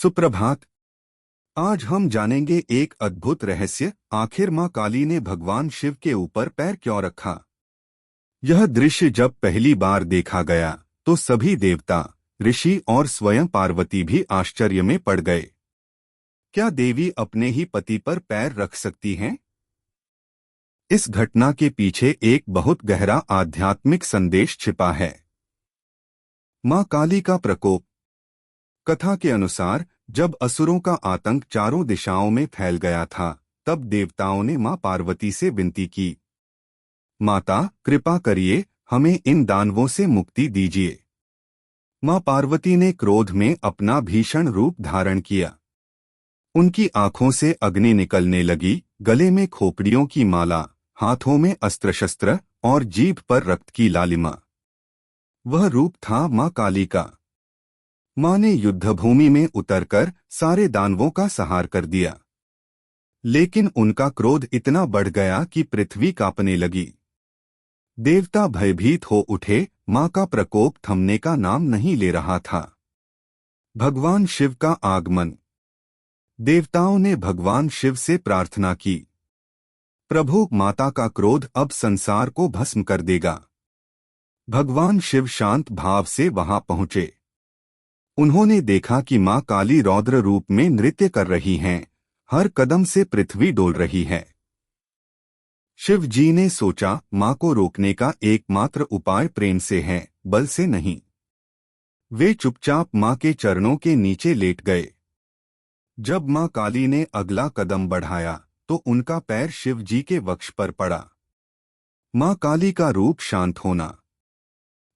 सुप्रभात। आज हम जानेंगे एक अद्भुत रहस्य। आखिर मां काली ने भगवान शिव के ऊपर पैर क्यों रखा। यह दृश्य जब पहली बार देखा गया तो सभी देवता, ऋषि और स्वयं पार्वती भी आश्चर्य में पड़ गए। क्या देवी अपने ही पति पर पैर रख सकती हैं? इस घटना के पीछे एक बहुत गहरा आध्यात्मिक संदेश छिपा है। मां काली का प्रकोप। कथा के अनुसार जब असुरों का आतंक चारों दिशाओं में फैल गया था, तब देवताओं ने मां पार्वती से विनती की, माता कृपा करिए, हमें इन दानवों से मुक्ति दीजिए। मां पार्वती ने क्रोध में अपना भीषण रूप धारण किया। उनकी आंखों से अग्नि निकलने लगी, गले में खोपड़ियों की माला, हाथों में अस्त्र शस्त्र और जीभ पर रक्त की लालिमा। वह रूप था मां काली का। मां ने युद्धभूमि में उतरकर सारे दानवों का संहार कर दिया, लेकिन उनका क्रोध इतना बढ़ गया कि पृथ्वी कांपने लगी। देवता भयभीत हो उठे, मां का प्रकोप थमने का नाम नहीं ले रहा था। भगवान शिव का आगमन। देवताओं ने भगवान शिव से प्रार्थना की, प्रभु, माता का क्रोध अब संसार को भस्म कर देगा। भगवान शिव शांत भाव से वहां पहुंचे। उन्होंने देखा कि मां काली रौद्र रूप में नृत्य कर रही हैं, हर कदम से पृथ्वी डोल रही है। शिव जी ने सोचा, मां को रोकने का एकमात्र उपाय प्रेम से है, बल से नहीं। वे चुपचाप मां के चरणों के नीचे लेट गए। जब मां काली ने अगला कदम बढ़ाया तो उनका पैर शिव जी के वक्ष पर पड़ा। मां काली का रूप शांत होना।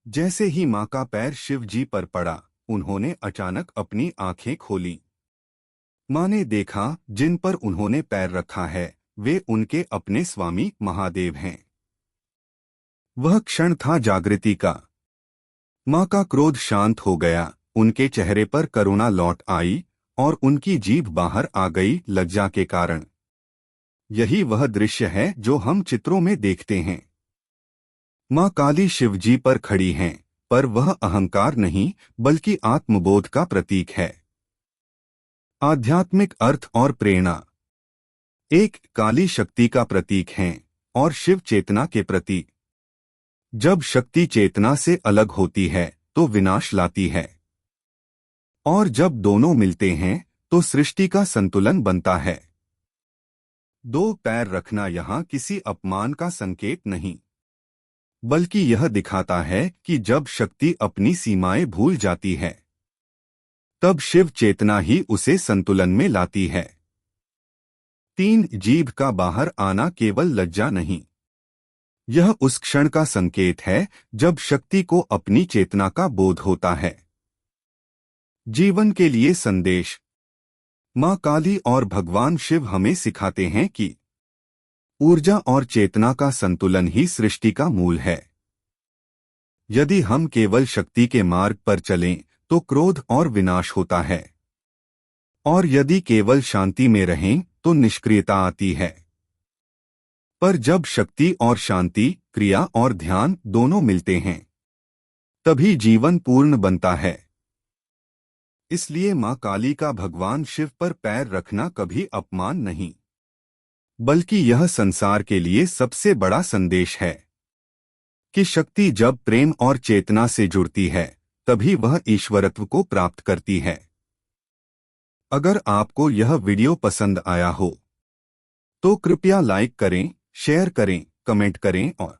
जैसे ही मां का पैर शिव जी पर पड़ा, उन्होंने अचानक अपनी आंखें खोली। मां ने देखा, जिन पर उन्होंने पैर रखा है वे उनके अपने स्वामी महादेव हैं। वह क्षण था जागृति का। मां का क्रोध शांत हो गया, उनके चेहरे पर करुणा लौट आई और उनकी जीभ बाहर आ गई लज्जा के कारण। यही वह दृश्य है जो हम चित्रों में देखते हैं। मां काली शिवजी पर खड़ी हैं, पर वह अहंकार नहीं बल्कि आत्मबोध का प्रतीक है। आध्यात्मिक अर्थ और प्रेरणा। एक काली शक्ति का प्रतीक हैं और शिव चेतना के प्रतीक। जब शक्ति चेतना से अलग होती है तो विनाश लाती है, और जब दोनों मिलते हैं तो सृष्टि का संतुलन बनता है। दो पैर रखना यहाँ किसी अपमान का संकेत नहीं, बल्कि यह दिखाता है कि जब शक्ति अपनी सीमाएं भूल जाती है, तब शिव चेतना ही उसे संतुलन में लाती है। 3 जीभ का बाहर आना केवल लज्जा नहीं, यह उस क्षण का संकेत है जब शक्ति को अपनी चेतना का बोध होता है। जीवन के लिए संदेश। मां काली और भगवान शिव हमें सिखाते हैं कि ऊर्जा और चेतना का संतुलन ही सृष्टि का मूल है। यदि हम केवल शक्ति के मार्ग पर चलें तो क्रोध और विनाश होता है, और यदि केवल शांति में रहें तो निष्क्रियता आती है। पर जब शक्ति और शांति, क्रिया और ध्यान दोनों मिलते हैं, तभी जीवन पूर्ण बनता है। इसलिए मां काली का भगवान शिव पर पैर रखना कभी अपमान नहीं, बल्कि यह संसार के लिए सबसे बड़ा संदेश है कि शक्ति जब प्रेम और चेतना से जुड़ती है तभी वह ईश्वरत्व को प्राप्त करती है। अगर आपको यह वीडियो पसंद आया हो तो कृपया लाइक करें, शेयर करें, कमेंट करें और